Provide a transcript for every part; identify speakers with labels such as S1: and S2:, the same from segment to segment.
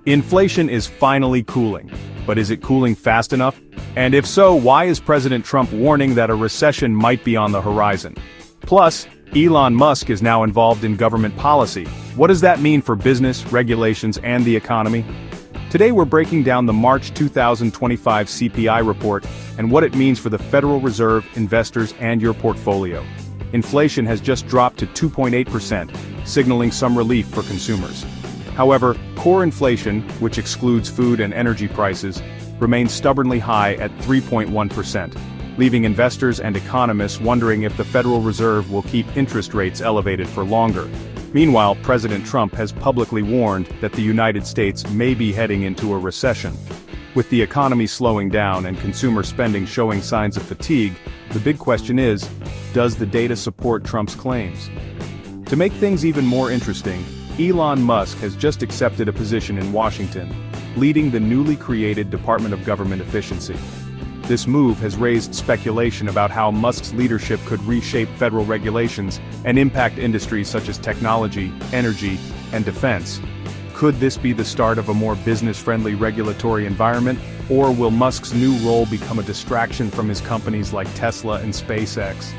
S1: Inflation is finally cooling. But is it cooling fast enough? And if so, why is President Trump warning that a recession might be on the horizon? Plus, Elon Musk is now involved in government policy. What does that mean for business, regulations, and the economy? Today we're breaking down the March 2025 CPI report and what it means for the Federal Reserve, investors, and your portfolio. Inflation has just dropped to 2.8%, signaling some relief for consumers. However, core inflation, which excludes food and energy prices, remains stubbornly high at 3.1%, leaving investors and economists wondering if the Federal Reserve will keep interest rates elevated for longer. Meanwhile, President Trump has publicly warned that the United States may be heading into a recession. With the economy slowing down and consumer spending showing signs of fatigue, the big question is, does the data support Trump's claims? To make things even more interesting, Elon Musk has just accepted a position in Washington, leading the newly created Department of Government Efficiency. This move has raised speculation about how Musk's leadership could reshape federal regulations and impact industries such as technology, energy, and defense. Could this be the start of a more business-friendly regulatory environment, or will Musk's new role become a distraction from his companies like Tesla and SpaceX?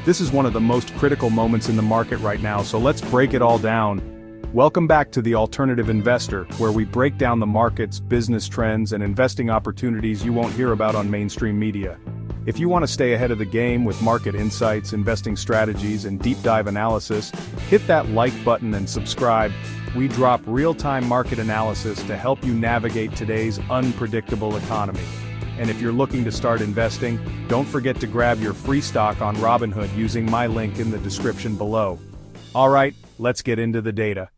S1: This is one of the most critical moments in the market right now, so let's break it all down. Welcome back to The Alternative Investor, where we break down the markets, business trends, and investing opportunities you won't hear about on mainstream media. If you want to stay ahead of the game with market insights, investing strategies, and deep dive analysis, hit that like button and subscribe. We drop real-time market analysis to help you navigate today's unpredictable economy. And if you're looking to start investing, don't forget to grab your free stock on Robinhood using my link in the description below. Alright, let's get into the data.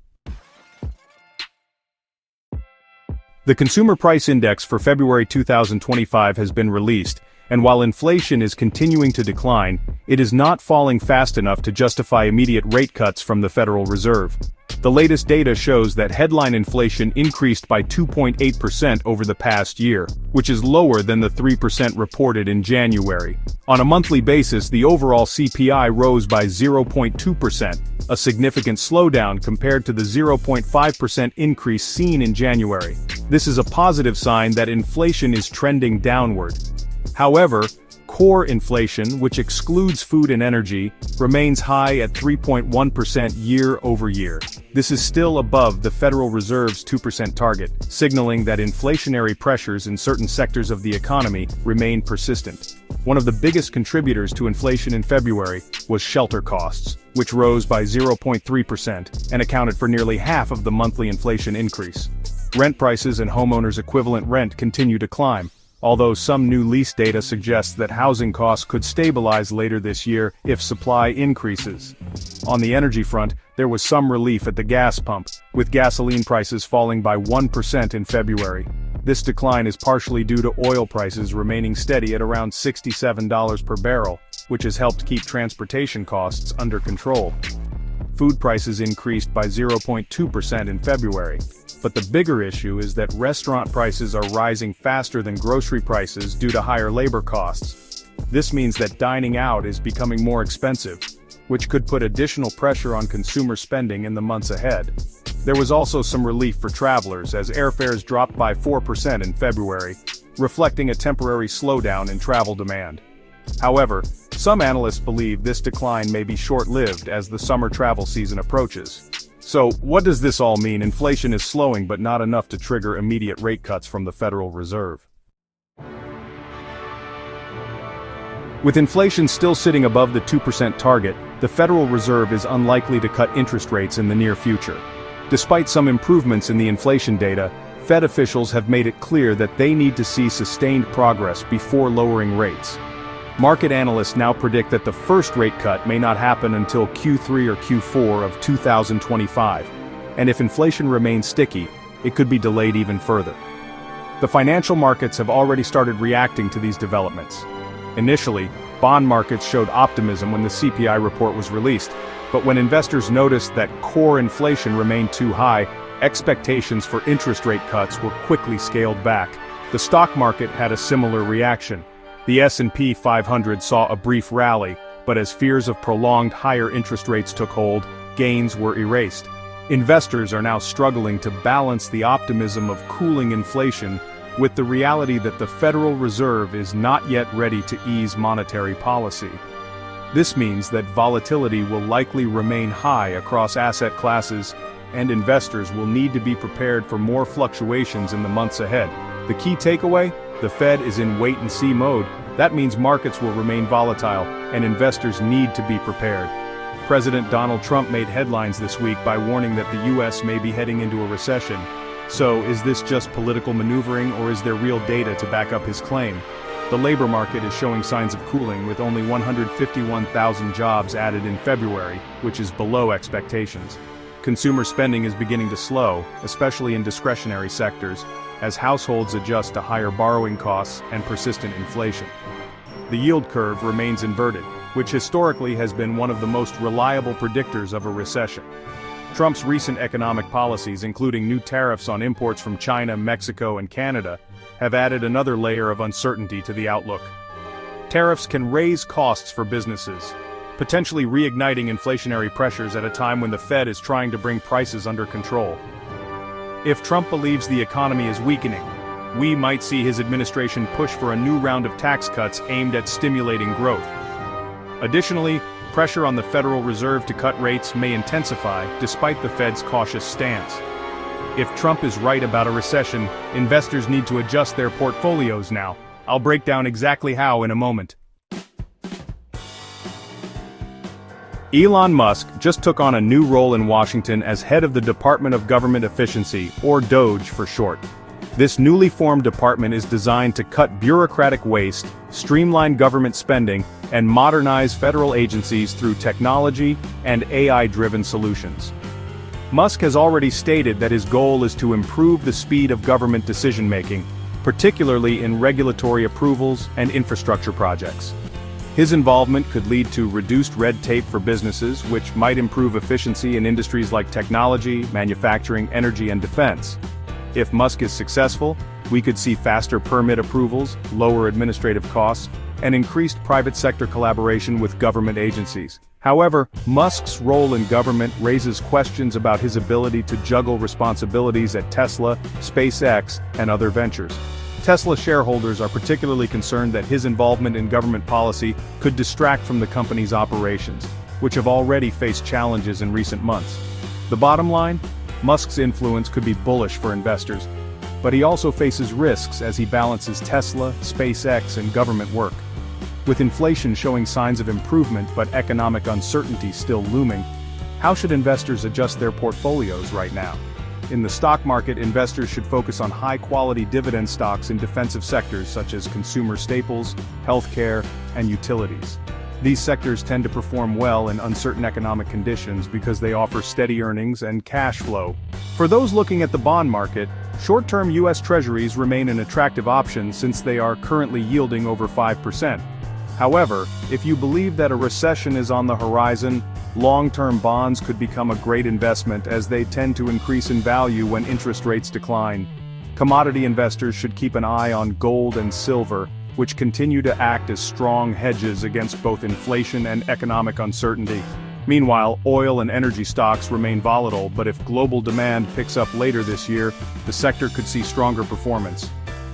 S1: The Consumer Price Index for February 2025 has been released, and while inflation is continuing to decline, it is not falling fast enough to justify immediate rate cuts from the Federal Reserve. The latest data shows that headline inflation increased by 2.8% over the past year, which is lower than the 3% reported in January. On a monthly basis, the overall CPI rose by 0.2%, a significant slowdown compared to the 0.5% increase seen in January. This is a positive sign that inflation is trending downward. However, core inflation, which excludes food and energy, remains high at 3.1% year over year. This is still above the Federal Reserve's 2% target, signaling that inflationary pressures in certain sectors of the economy remain persistent. One of the biggest contributors to inflation in February was shelter costs, which rose by 0.3% and accounted for nearly half of the monthly inflation increase. Rent prices and homeowners' equivalent rent continue to climb, although some new lease data suggests that housing costs could stabilize later this year if supply increases. On the energy front, there was some relief at the gas pump, with gasoline prices falling by 1% in February. This decline is partially due to oil prices remaining steady at around $67 per barrel, which has helped keep transportation costs under control. Food prices increased by 0.2% in February. But the bigger issue is that restaurant prices are rising faster than grocery prices due to higher labor costs. This means that dining out is becoming more expensive, which could put additional pressure on consumer spending in the months ahead. There was also some relief for travelers as airfares dropped by 4% in February, reflecting a temporary slowdown in travel demand. However, some analysts believe this decline may be short-lived as the summer travel season approaches. So, what does this all mean? Inflation is slowing but not enough to trigger immediate rate cuts from the Federal Reserve. With inflation still sitting above the 2% target, the Federal Reserve is unlikely to cut interest rates in the near future. Despite some improvements in the inflation data, Fed officials have made it clear that they need to see sustained progress before lowering rates. Market analysts now predict that the first rate cut may not happen until Q3 or Q4 of 2025, and if inflation remains sticky, it could be delayed even further. The financial markets have already started reacting to these developments. Initially, bond markets showed optimism when the CPI report was released, but when investors noticed that core inflation remained too high, expectations for interest rate cuts were quickly scaled back. The stock market had a similar reaction. The S&P 500 saw a brief rally, but as fears of prolonged higher interest rates took hold, gains were erased. Investors are now struggling to balance the optimism of cooling inflation with the reality that the Federal Reserve is not yet ready to ease monetary policy. This means that volatility will likely remain high across asset classes, and investors will need to be prepared for more fluctuations in the months ahead. The key takeaway? The Fed is in wait-and-see mode. That means markets will remain volatile, and investors need to be prepared. President Donald Trump made headlines this week by warning that the US may be heading into a recession. So, is this just political maneuvering, or is there real data to back up his claim? The labor market is showing signs of cooling, with only 151,000 jobs added in February, which is below expectations. Consumer spending is beginning to slow, especially in discretionary sectors, as households adjust to higher borrowing costs and persistent inflation. The yield curve remains inverted, which historically has been one of the most reliable predictors of a recession. Trump's recent economic policies, including new tariffs on imports from China, Mexico, and Canada, have added another layer of uncertainty to the outlook. Tariffs can raise costs for businesses, potentially reigniting inflationary pressures at a time when the Fed is trying to bring prices under control. If Trump believes the economy is weakening, we might see his administration push for a new round of tax cuts aimed at stimulating growth. Additionally, pressure on the Federal Reserve to cut rates may intensify despite the Fed's cautious stance. If Trump is right about a recession, investors need to adjust their portfolios now. I'll break down exactly how in a moment. Elon Musk just took on a new role in Washington as head of the Department of Government Efficiency, or DOGE for short. This newly formed department is designed to cut bureaucratic waste, streamline government spending, and modernize federal agencies through technology and AI-driven solutions. Musk has already stated that his goal is to improve the speed of government decision-making, particularly in regulatory approvals and infrastructure projects. His involvement could lead to reduced red tape for businesses, which might improve efficiency in industries like technology, manufacturing, energy, and defense. If Musk is successful, we could see faster permit approvals, lower administrative costs, and increased private sector collaboration with government agencies. However, Musk's role in government raises questions about his ability to juggle responsibilities at Tesla, SpaceX, and other ventures. Tesla shareholders are particularly concerned that his involvement in government policy could distract from the company's operations, which have already faced challenges in recent months. The bottom line? Musk's influence could be bullish for investors, but he also faces risks as he balances Tesla, SpaceX, and government work. With inflation showing signs of improvement but economic uncertainty still looming, how should investors adjust their portfolios right now? In the stock market, investors should focus on high-quality dividend stocks in defensive sectors such as consumer staples, healthcare, and utilities. These sectors tend to perform well in uncertain economic conditions because they offer steady earnings and cash flow. For those looking at the bond market, short-term U.S. Treasuries remain an attractive option since they are currently yielding over 5%. However, if you believe that a recession is on the horizon, long-term bonds could become a great investment as they tend to increase in value when interest rates decline. Commodity investors should keep an eye on gold and silver, which continue to act as strong hedges against both inflation and economic uncertainty. Meanwhile, oil and energy stocks remain volatile, but if global demand picks up later this year, the sector could see stronger performance.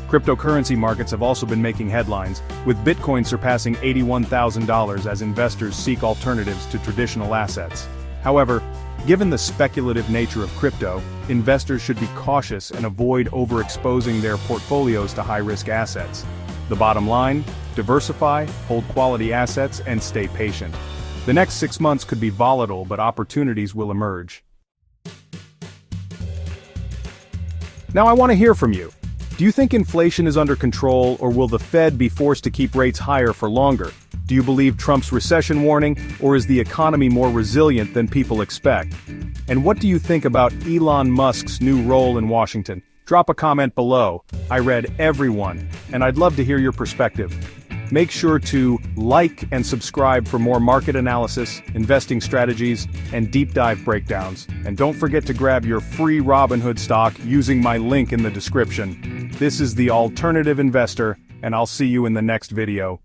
S1: Cryptocurrency markets have also been making headlines, with Bitcoin surpassing $81,000 as investors seek alternatives to traditional assets. However, given the speculative nature of crypto, investors should be cautious and avoid overexposing their portfolios to high-risk assets. The bottom line? Diversify, hold quality assets, and stay patient. The next 6 months could be volatile, but opportunities will emerge. Now I want to hear from you. Do you think inflation is under control, or will the Fed be forced to keep rates higher for longer? Do you believe Trump's recession warning, or is the economy more resilient than people expect? And what do you think about Elon Musk's new role in Washington? Drop a comment below. I read everyone, and I'd love to hear your perspective. Make sure to like and subscribe for more market analysis, investing strategies, and deep dive breakdowns. And don't forget to grab your free Robinhood stock using my link in the description. This is The Alternative Investor, and I'll see you in the next video.